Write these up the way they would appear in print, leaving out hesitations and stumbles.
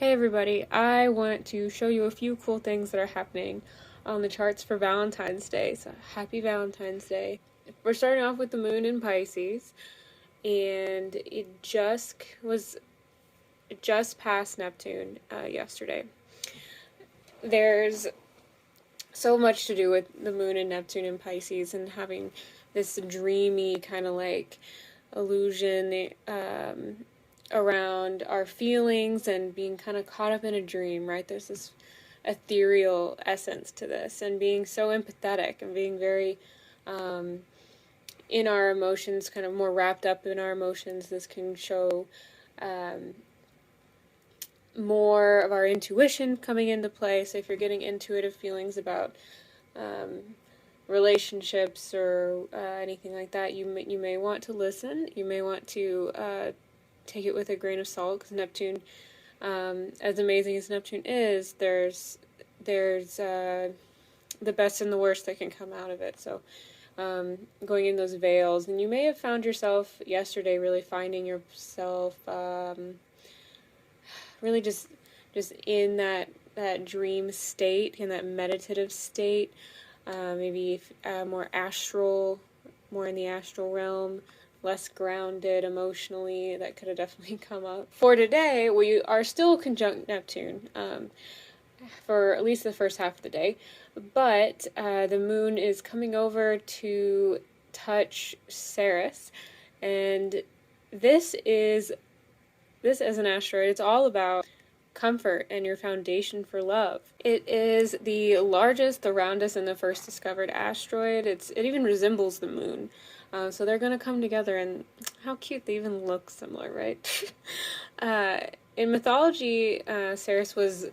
Hey everybody, I want to show you a few cool things that are happening on the charts for Valentine's Day. So happy Valentine's Day. We're starting off with the moon in Pisces, and it just past Neptune yesterday. There's so much to do with the moon and Neptune in Pisces and having this dreamy kind of like illusion around our feelings and being kind of caught up in a dream, right? There's this ethereal essence to this, and being so empathetic and being very in our emotions, kind of more wrapped up in our emotions. This can show more of our intuition coming into play. So if you're getting intuitive feelings about relationships or anything like that, you may want to listen. You may want to take it with a grain of salt, because Neptune, as amazing as Neptune is, there's the best and the worst that can come out of it. So going in those veils, and you may have found yourself yesterday really finding yourself really just in that dream state, in that meditative state, maybe more astral, more in the astral realm, less grounded emotionally. That could have definitely come up. For today, we are still conjunct Neptune for at least the first half of the day, but the moon is coming over to touch Ceres, and this is an asteroid. It's all about comfort and your foundation for love. It is the largest, the roundest, and the first discovered asteroid. It even resembles the moon. So they're going to come together, and how cute, they even look similar, right? In mythology, Ceres was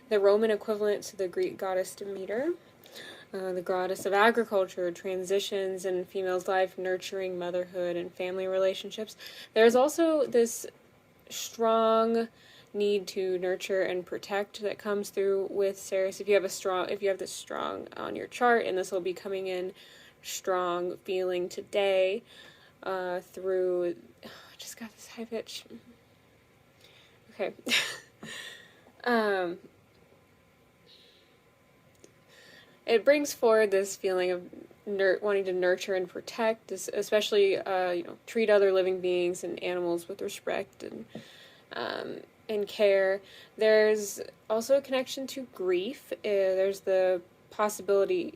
the Roman equivalent to the Greek goddess Demeter, the goddess of agriculture, transitions in females' life, nurturing, motherhood, and family relationships. There's also this strong need to nurture and protect that comes through with Ceres. If you have this strong on your chart, and this will be coming in strong feeling today through I just got this high pitch. Okay. It brings forward this feeling of wanting to nurture and protect, especially treat other living beings and animals with respect and care. There's also a connection to grief. There's the possibility,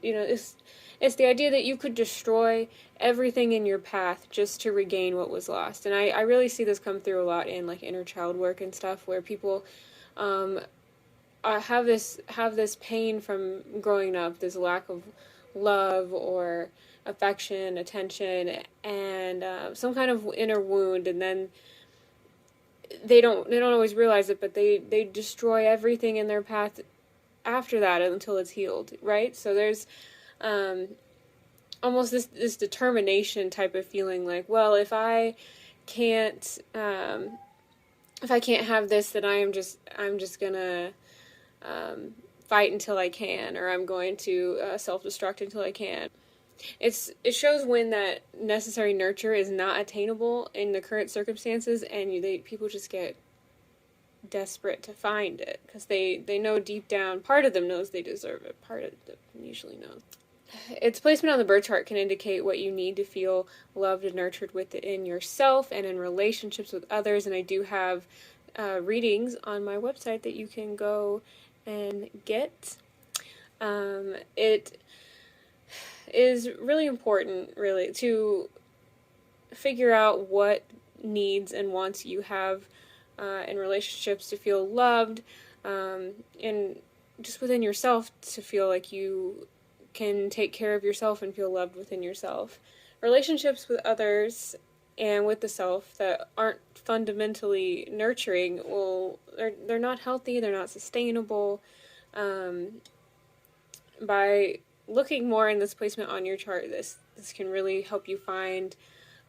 it's the idea that you could destroy everything in your path just to regain what was lost. And I really see this come through a lot in like inner child work and stuff, where people have this pain from growing up, this lack of love or affection, attention, and some kind of inner wound, and then they don't always realize it, but they destroy everything in their path after that until it's healed, right? So there's almost this determination type of feeling, like, well, if I can't have this, then I'm just gonna fight until I can, or I'm going to self-destruct until I can. It shows when that necessary nurture is not attainable in the current circumstances, and people just get desperate to find it, because they know deep down, part of them knows they deserve it, part of them usually knows. Its placement on the birth chart can indicate what you need to feel loved and nurtured within yourself and in relationships with others, and I do have readings on my website that you can go and get. It is really important, really, to figure out what needs and wants you have in relationships to feel loved, and just within yourself to feel like you can take care of yourself and feel loved within yourself. Relationships with others and with the self that aren't fundamentally nurturing, they're not healthy, they're not sustainable. By looking more in this placement on your chart, this can really help you find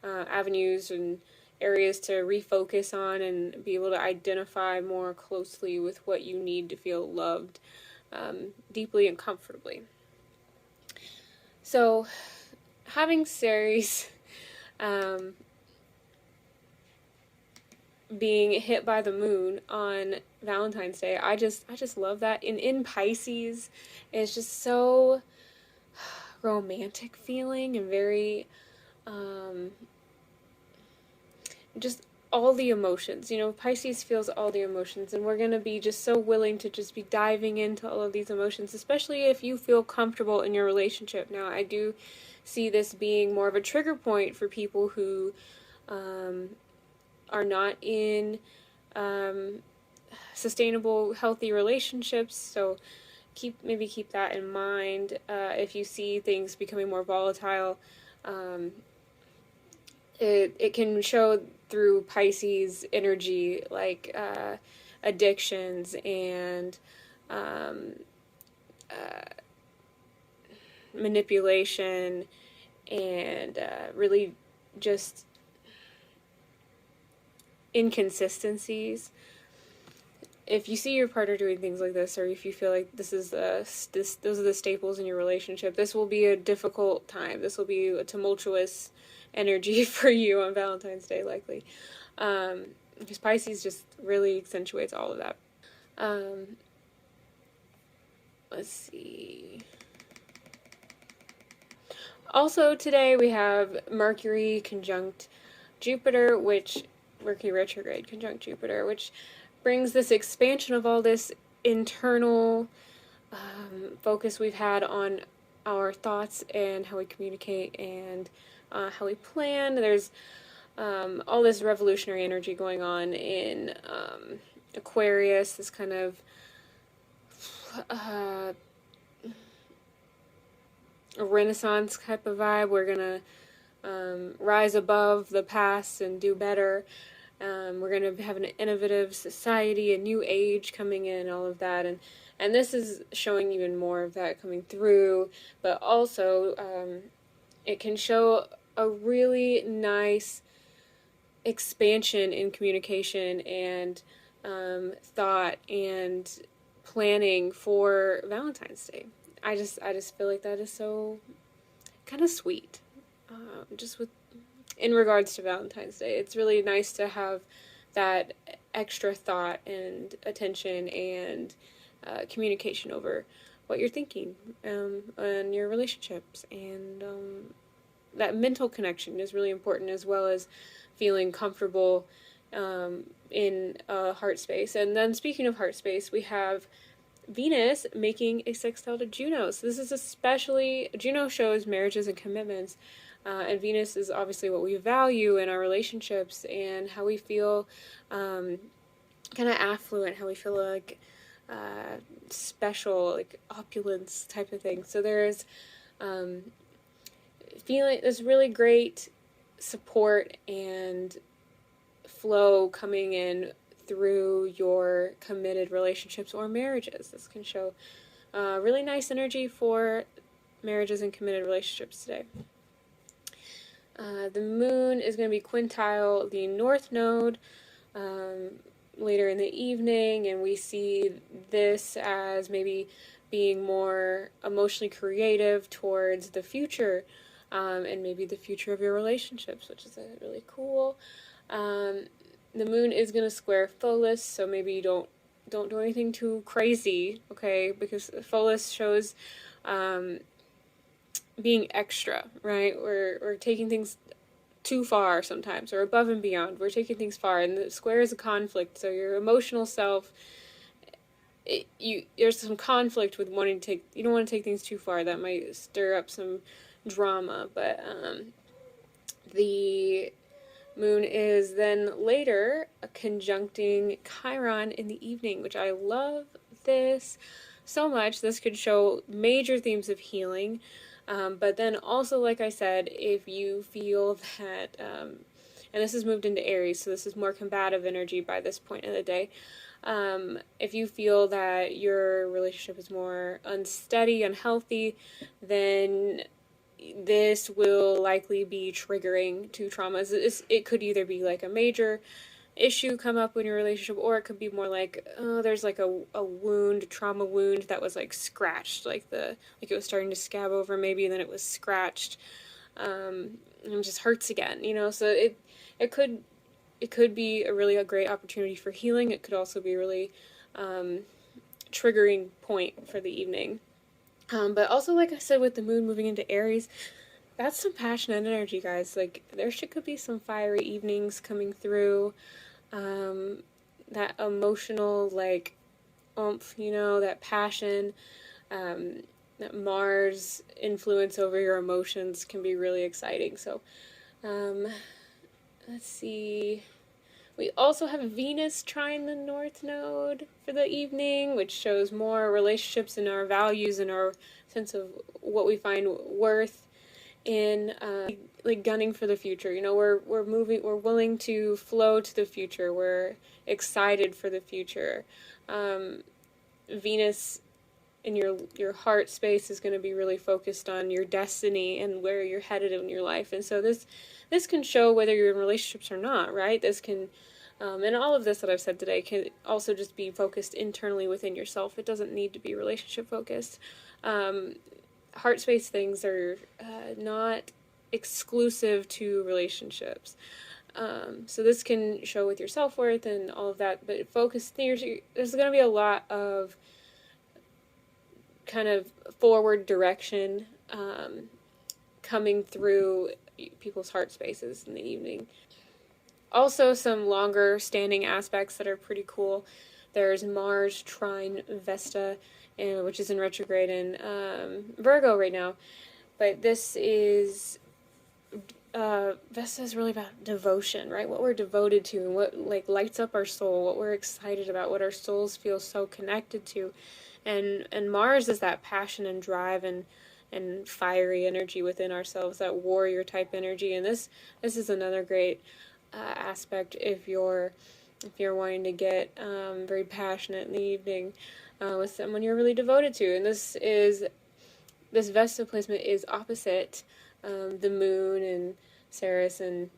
avenues and areas to refocus on and be able to identify more closely with what you need to feel loved deeply and comfortably. So having Ceres being hit by the moon on Valentine's Day. I just love that. And in Pisces, it's just so romantic feeling and very just all the emotions. You know, Pisces feels all the emotions, and we're going to be just so willing to just be diving into all of these emotions, especially if you feel comfortable in your relationship. Now, I do see this being more of a trigger point for people who are not in sustainable, healthy relationships. So maybe keep that in mind. If you see things becoming more volatile, it can show through Pisces energy, like addictions and manipulation, and really just inconsistencies. If you see your partner doing things like this, or if you feel like those are the staples in your relationship, this will be a difficult time. This will be a tumultuous energy for you on Valentine's Day, likely. Because Pisces just really accentuates all of that. Let's see. Also today we have Mercury conjunct Jupiter, Mercury retrograde conjunct Jupiter, which brings this expansion of all this internal focus we've had on our thoughts and how we communicate and how we plan. There's all this revolutionary energy going on in Aquarius, this kind of a Renaissance type of vibe. We're gonna rise above the past and do better. We're going to have an innovative society, a new age coming in, all of that, and this is showing even more of that coming through, but also it can show a really nice expansion in communication and thought and planning for Valentine's Day. I just feel like that is so kind of sweet, just with in regards to Valentine's Day. It's really nice to have that extra thought and attention and communication over what you're thinking and your relationships, and that mental connection is really important, as well as feeling comfortable in heart space. And then speaking of heart space, we have Venus making a sextile to Juno. So this is especially, Juno shows marriages and commitments, and Venus is obviously what we value in our relationships and how we feel kind of affluent, how we feel like special, like opulence type of thing. So there's feeling this really great support and flow coming in through your committed relationships or marriages. This can show really nice energy for marriages and committed relationships today. The moon is going to be quintile the north node later in the evening, and we see this as maybe being more emotionally creative towards the future, and maybe the future of your relationships, which is really cool. The moon is going to square Pholus, so maybe you don't do anything too crazy, okay? Because Pholus shows being extra, right? We're taking things too far sometimes, or above and beyond. We're taking things far, and the square is a conflict. So your emotional self, there's some conflict with wanting to take. You don't want to take things too far. That might stir up some drama. But the moon is then later conjuncting Chiron in the evening, which I love this so much. This could show major themes of healing. But then also, like I said, if you feel that, and this has moved into Aries, so this is more combative energy by this point in the day. If you feel that your relationship is more unsteady, unhealthy, then this will likely be triggering to traumas. It could either be like a major issue come up in your relationship, or it could be more like, there's like a wound, trauma wound that was like scratched, like it was starting to scab over maybe, and then it was scratched, and it just hurts again, you know. So it could it could be a great opportunity for healing. It could also be a really triggering point for the evening. But also, like I said, with the moon moving into Aries, that's some passionate energy, guys. Like, could be some fiery evenings coming through. That emotional, like, oomph, that passion, that Mars influence over your emotions can be really exciting. So, let's see. We also have Venus trine the North Node for the evening, which shows more relationships and our values and our sense of what we find worth in, like gunning for the future. We're willing to flow to the future. We're excited for the future. Venus in your heart space is going to be really focused on your destiny and where you're headed in your life. And so this can show whether you're in relationships or not, right? This can, and all of this that I've said today can also just be focused internally within yourself. It doesn't need to be relationship focused. Heart space things are not exclusive to relationships. So this can show with your self-worth and all of that, but there's going to be a lot of kind of forward direction coming through people's heart spaces in the evening. Also, some longer standing aspects that are pretty cool. There's Mars trine Vesta, which is in retrograde in Virgo right now. But this is Vesta is really about devotion, right? What we're devoted to and what like lights up our soul, what we're excited about, what our souls feel so connected to. And Mars is that passion and drive and fiery energy within ourselves, that warrior type energy. And this is another great aspect if you're wanting to get very passionate in the evening with someone you're really devoted to. And this Vesta placement is opposite the moon and Ceres and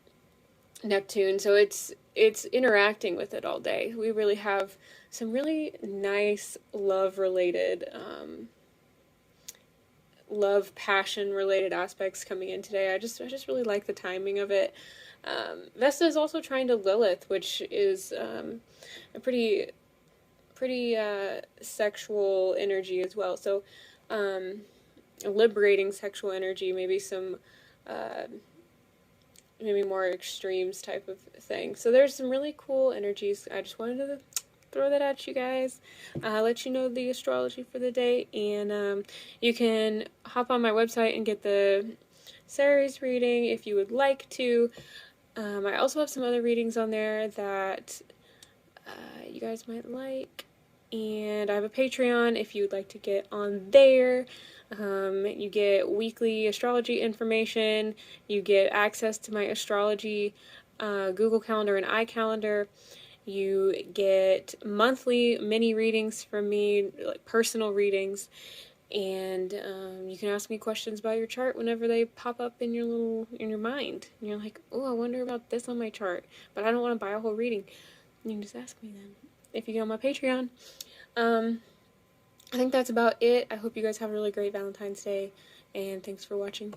Neptune, so it's interacting with it all day. We really have some really nice love passion related aspects coming in today. I just really like the timing of it. Vesta is also trying to Lilith, which is a pretty sexual energy as well. So liberating sexual energy, maybe some maybe more extremes type of thing. So there's some really cool energies. I just wanted to throw that at you guys, let you know the astrology for the day, and you can hop on my website and get the Ceres reading if you would like to. I also have some other readings on there that you guys might like, and I have a Patreon if you'd like to get on there. You get weekly astrology information, you get access to my astrology Google Calendar and iCalendar, you get monthly mini readings from me, like personal readings, and you can ask me questions about your chart whenever they pop up in your mind. And you're like, oh, I wonder about this on my chart, but I don't want to buy a whole reading. You can just ask me then if you go on my Patreon. I think that's about it. I hope you guys have a really great Valentine's Day, and thanks for watching.